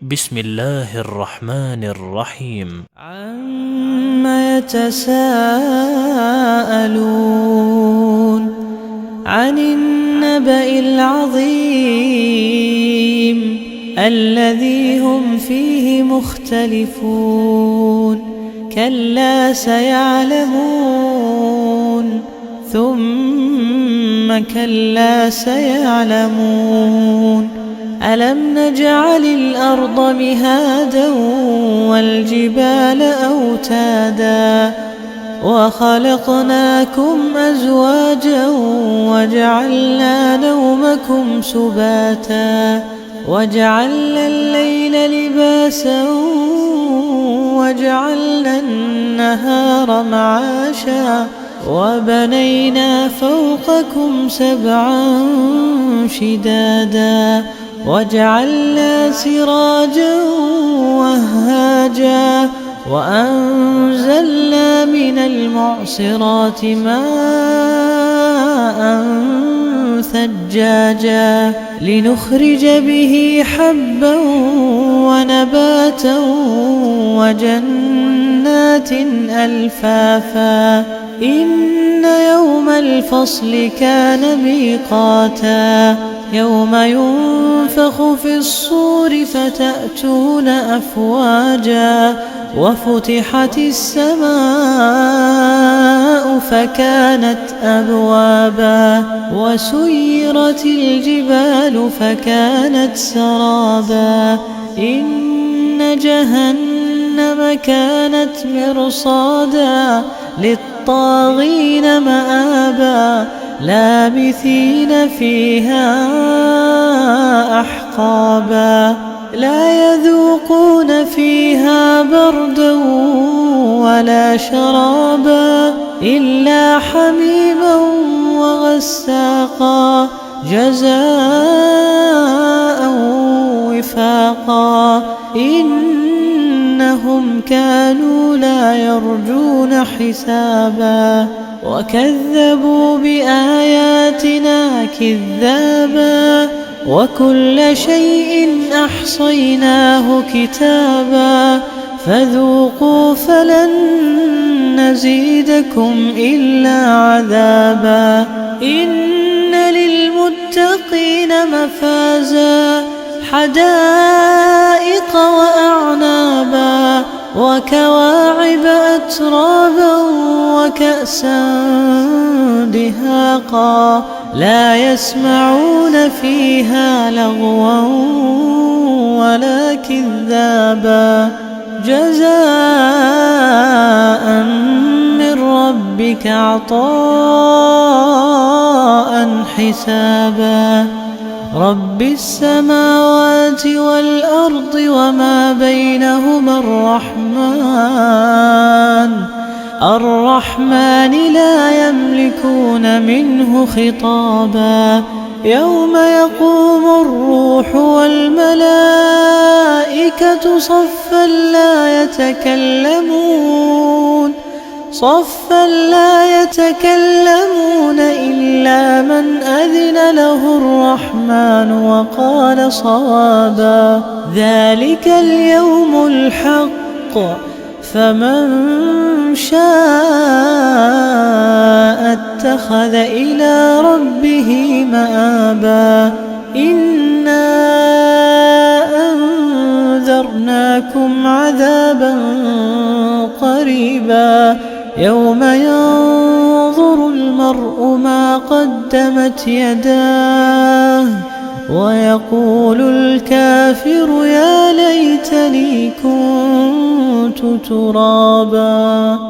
بسم الله الرحمن الرحيم. عما يتساءلون عن النبأ العظيم الذي هم فيه مختلفون كلا سيعلمون ثم كلا سيعلمون ألم نجعل الأرض مهادا والجبال أوتادا وخلقناكم أزواجا وجعلنا نومكم سباتا وجعلنا الليل لباسا وجعلنا النهار معاشا وبنينا فوقكم سبعا شدادا وجعلنا سراجا وهاجا وأنزلنا من المعصرات ماء ثجاجا لنخرج به حبا ونباتا وجنات ألفافا إن يوم الفصل كان ميقاتا يوم ينفخ في الصور فتأتون أفواجا وفتحت السماء فكانت أبوابا وسيرت الجبال فكانت سرابا إن جهنم كانت مرصادا للطاغين مآبا لابثين فيها أحقابا لا يذوقون فيها بردا ولا شرابا إلا حميما وغساقا جزاء وفاقا إنهم كانوا لا يرجون حسابا وكذبوا بآياتنا كذابا وكل شيء أحصيناه كتابا فذوقوا فلن نزيدكم إلا عذابا إن للمتقين مفازا حدائق وأعنابا وكواعب أترابا وكأسا دهاقا لا يسمعون فيها لغوا ولا كذابا جزاء من ربك عطاء حسابا رب السماوات والأرض وما بينهما الرحمن لا يملكون منه خطابا يوم يقوم الروح والملائكة صفا لا يتكلمون إلا من أذن له الرحمن وقال صوابا ذلك اليوم الحق فمن شاء اتخذ إلى ربه مآبا إنا أنذرناكم عذابا قريبا يوم ينظر المرء ما قدمت يداه ويقول الكافر يا ليتني كنت ترابا.